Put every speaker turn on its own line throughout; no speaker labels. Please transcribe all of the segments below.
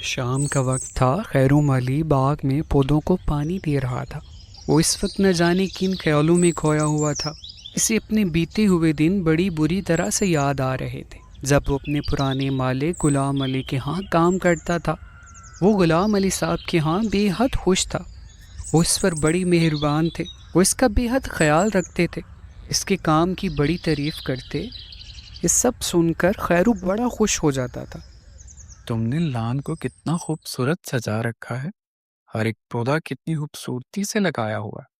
شام کا وقت تھا۔ خیرو مالی باغ میں پودوں کو پانی دے رہا تھا۔ وہ اس وقت نہ جانے کن خیالوں میں کھویا ہوا تھا۔ اسے اپنے بیتے ہوئے دن بڑی بری طرح سے یاد آ رہے تھے جب وہ اپنے پرانے مالک غلام علی کے ہاں کام کرتا تھا۔ وہ غلام علی صاحب کے ہاں بے حد خوش تھا۔ وہ اس پر بڑی مہربان تھے۔ وہ اس کا بے حد خیال رکھتے تھے، اس کے کام کی بڑی تعریف کرتے۔ یہ سب سن کر خیرو بڑا خوش ہو جاتا تھا۔
تم نے لان کو کتنا خوبصورت سجا رکھا ہے، ہر ایک پودا کتنی خوبصورتی سے لگایا ہوا ہے،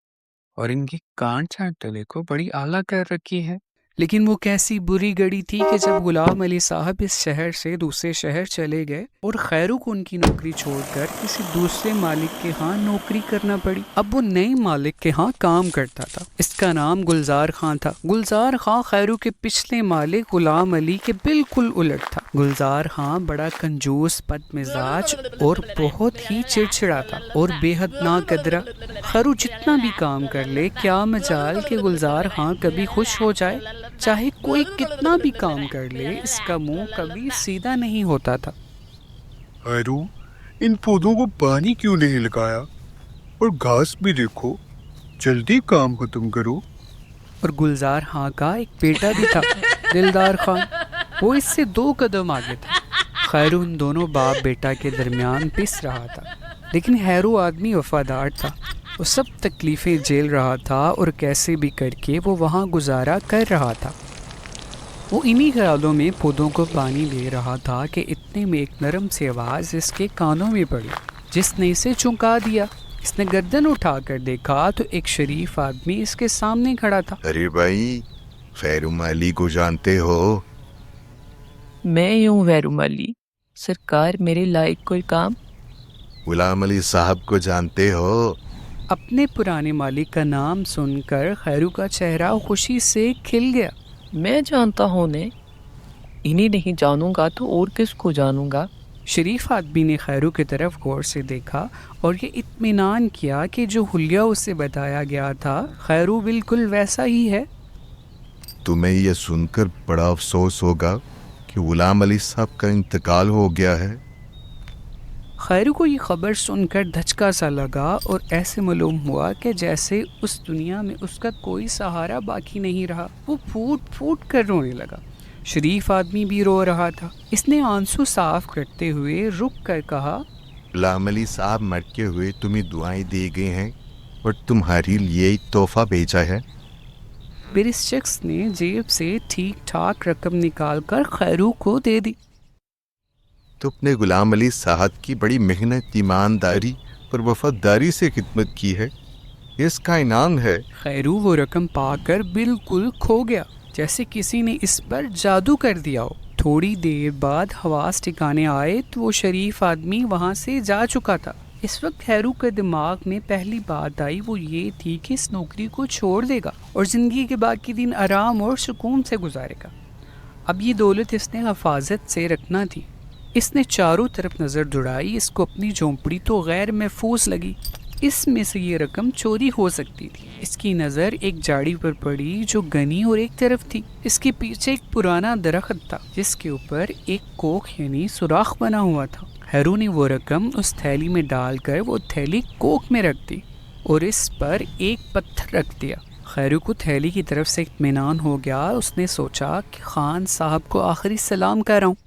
اور ان کی کانٹ چانٹلے کو بڑی اعلیٰ کر رکھی ہے۔
لیکن وہ کیسی بری گھڑی تھی کہ جب غلام علی صاحب اس شہر سے دوسرے شہر چلے گئے اور خیرو کو ان کی نوکری چھوڑ کر کسی دوسرے مالک کے ہاں نوکری کرنا پڑی۔ اب وہ نئے مالک کے ہاں کام کرتا تھا۔ اس کا نام گلزار خان تھا۔ گلزار خان خیرو کے پچھلے مالک غلام علی کے بالکل الٹ تھا۔ گلزار خان بڑا کنجوس، بد مزاج اور بہت ہی چڑچڑا تھا اور بے حد ناقدرہ۔ خیرو جتنا بھی کام کر لے، کیا مجال کہ گلزار خان کبھی خوش ہو جائے۔ چاہے کوئی کتنا بھی کام کر لے، اس کا منہ کبھی سیدھا نہیں ہوتا تھا۔
خیرو، ان پودوں کو پانی کیوں نہیں لگایا؟ اور گھاس بھی دیکھو، جلدی کام ختم کرو۔
اور گلزار خان کا ایک بیٹا بھی تھا، دلدار خان۔ وہ اس سے 2 قدم آگے تھا۔ خیرو ان دونوں باپ بیٹا کے درمیان پس رہا تھا، لیکن خیرو آدمی وفادار تھا۔ وہ سب تکلیفیں جھیل رہا تھا اور کیسے بھی کر کے وہ وہاں گزارا کر رہا تھا۔ وہ انہی خیالوں میں پودوں کو پانی دے رہا تھا کہ اتنے میں ایک نرم سی آواز اس کے کانوں میں پڑی، جس نے اسے چونکا دیا۔ اس نے گردن اٹھا کر دیکھا تو ایک شریف آدمی اس کے سامنے کھڑا تھا۔
ارے بھائی، خیرو مالی کو جانتے ہو؟
میں ہوں خیرو مالی، سرکار میرے لائق کوئی کام؟
غلام علی صاحب کو جانتے ہو؟
اپنے پرانے مالک کا نام سن کر خیرو کا چہرہ خوشی سے کھل گیا۔
میں جانتا ہوں انہیں، انہیں نہیں جانوں گا تو اور کس کو جانوں گا؟
شریف آدمی نے خیرو کی طرف غور سے دیکھا اور یہ اطمینان کیا کہ جو حلیہ اسے بتایا گیا تھا، خیرو بالکل ویسا ہی ہے۔
تمہیں یہ سن کر بڑا افسوس ہوگا کہ غلام علی صاحب کا انتقال ہو گیا ہے۔
خیرو کو یہ خبر سن کر دھچکا سا لگا اور ایسے معلوم ہوا کہ جیسے اس دنیا میں اس کا کوئی سہارا باقی نہیں رہا۔ وہ پھوٹ پھوٹ کر رونے لگا۔ شریف آدمی بھی رو رہا تھا۔ اس نے آنسو صاف کرتے ہوئے رک کر کہا،
غلام علی صاحب مرتے ہوئے تمہیں دعائیں دی گئی ہیں اور تمہارے لیے تحفہ بھیجا ہے۔
پھر اس شخص نے جیب سے ٹھیک ٹھاک رقم نکال کر خیرو کو دے دی۔
تو اپنے غلام علی صاحب کی بڑی محنت، ایمانداری اور وفاداری سے خدمت کی ہے، اس کا انعام ہے۔
خیرو وہ رقم پا کر بالکل کھو گیا، جیسے کسی نے اس پر جادو کر دیا ہو۔ تھوڑی دیر بعد حواس ٹھکانے آئے تو وہ شریف آدمی وہاں سے جا چکا تھا۔ اس وقت خیرو کے دماغ میں پہلی بات آئی وہ یہ تھی کہ اس نوکری کو چھوڑ دے گا اور زندگی کے باقی دن آرام اور سکون سے گزارے گا۔ اب یہ دولت اس نے حفاظت سے رکھنا تھی۔ اس نے چاروں طرف نظر دوڑائی، اس کو اپنی جھونپڑی تو غیر محفوظ لگی۔ اس میں سے یہ رقم چوری ہو سکتی تھی۔ اس کی نظر ایک جھاڑی پر پڑی جو گھنی اور ایک طرف تھی۔ اس کے پیچھے ایک پرانا درخت تھا جس کے اوپر ایک کوکھ یعنی سوراخ بنا ہوا تھا۔ خیرو نے وہ رقم اس تھیلی میں ڈال کر وہ تھیلی کوکھ میں رکھ دی اور اس پر ایک پتھر رکھ دیا۔ خیرو کو تھیلی کی طرف سے اطمینان ہو گیا۔ اس نے سوچا کہ خان صاحب کو آخری سلام کر رہا ہوں،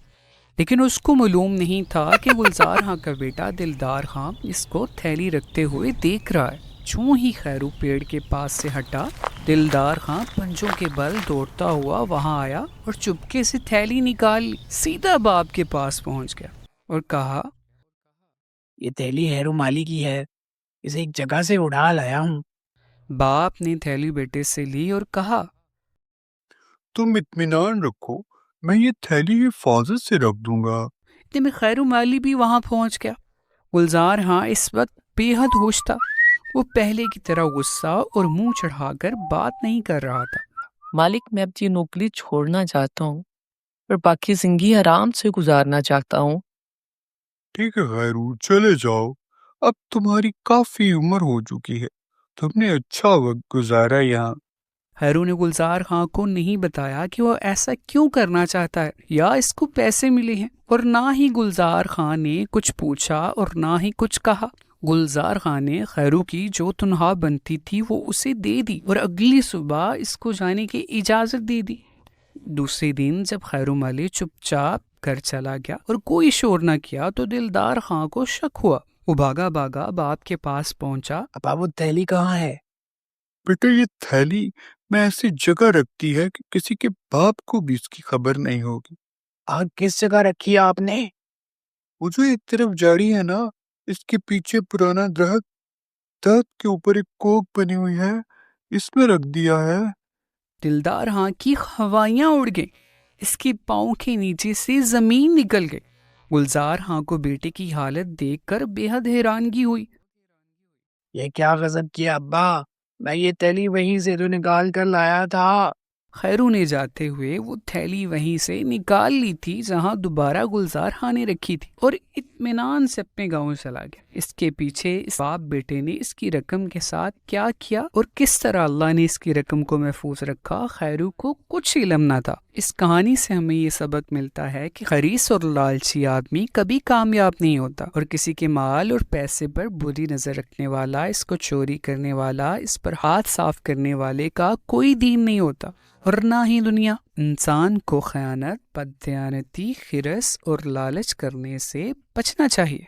لیکن اس کو معلوم نہیں تھا کہ گلزار خان کا بیٹا دلدار خان اس کو تھیلی رکھتے ہوئے دیکھ رہا ہے۔ چوں ہی خیرو پیڑ کے پاس سے ہٹا، دلدار خان پنجوں کے بل دوڑتا ہوا وہاں آیا اور چپکے سے تھیلی نکال لی، سیدھا باپ کے پاس پہنچ گیا اور کہا،
یہ تھیلی خیرو مالی کی ہے، اسے ایک جگہ سے اڑا لایا ہوں۔
باپ نے تھیلی بیٹے سے لی اور کہا،
تم اطمینان رکھو، میں یہ تھیلی حفاظت سے رکھ دوں گا۔
اتنے میں خیرو مالی بھی وہاں پہنچ گیا۔ گلزار ہاں اس وقت بے حد خوش تھا۔ وہ پہلے کی طرح غصہ اور منہ چڑھا کر بات نہیں کر رہا تھا۔
مالک، میں اب یہ نوکری چھوڑنا چاہتا ہوں اور باقی زندگی آرام سے گزارنا چاہتا ہوں۔
ٹھیک ہے خیرو، چلے جاؤ، اب تمہاری کافی عمر ہو چکی ہے، تم نے اچھا وقت گزارا یہاں۔
خیرو نے گلزار خان کو نہیں بتایا کہ وہ ایسا کیوں کرنا چاہتا ہے یا اس کو پیسے ملے ہیں، اور نہ ہی گلزار خان نے کچھ پوچھا اور نہ ہی کچھ کہا۔ گلزار خان نے خیرو کی جو تنخواہ بنتی تھی وہ اسے دے دی اور اگلی صبح اس کو جانے کی اجازت دے دی۔ دوسرے دن جب خیرو مالی چپ چاپ گھر چلا گیا اور کوئی شور نہ کیا تو دلدار خان کو شک ہوا۔ وہ بھاگا بھاگا باپ کے پاس پہنچا۔
ابا وہ تھیلی کہاں ہے؟
بیٹا یہ تھیلی میں ایسی جگہ رکھتی ہے کہ کسی کے باپ کو بھی اس کی خبر نہیں ہوگی۔
آگ کس جگہ رکھی ہے آپ نے؟
وہ جو ایک طرف جاڑی ہے نا، اس کے پیچھے پرانا درخت کے اوپر ایک کوک بنی ہوئی ہے، اس میں رکھ دیا ہے۔
دلدار خان کی ہوائیاں اڑ گئیں، اس کے پاؤں کے نیچے سے زمین نکل گئی۔ گلزار خان کو بیٹے کی حالت دیکھ کر بے حد حیرانگی ہوئی۔
یہ کیا غضب کیا ابا، میں یہ تھیلی وہیں سے تو نکال کر لایا تھا۔
خیرو نے جاتے ہوئے وہ تھیلی وہیں سے نکال لی تھی جہاں دوبارہ گلزار خان نے رکھی تھی، اور اطمینان سے اپنے گاؤں چلا گیا۔ اس کے پیچھے اس باپ بیٹے نے اس کی رقم کے ساتھ کیا کیا اور کس طرح اللہ نے اس کی رقم کو محفوظ رکھا، خیرو کو کچھ علم نہ تھا۔ اس کہانی سے ہمیں یہ سبق ملتا ہے کہ خریص اور لالچی آدمی کبھی کامیاب نہیں ہوتا، اور کسی کے مال اور پیسے پر بری نظر رکھنے والا، اس کو چوری کرنے والا، اس پر ہاتھ صاف کرنے والے کا کوئی دین نہیں ہوتا، اور نہ ہی دنیا۔ انسان کو خیانت، بددیانتی، خرس اور لالچ کرنے سے بچنا چاہیے۔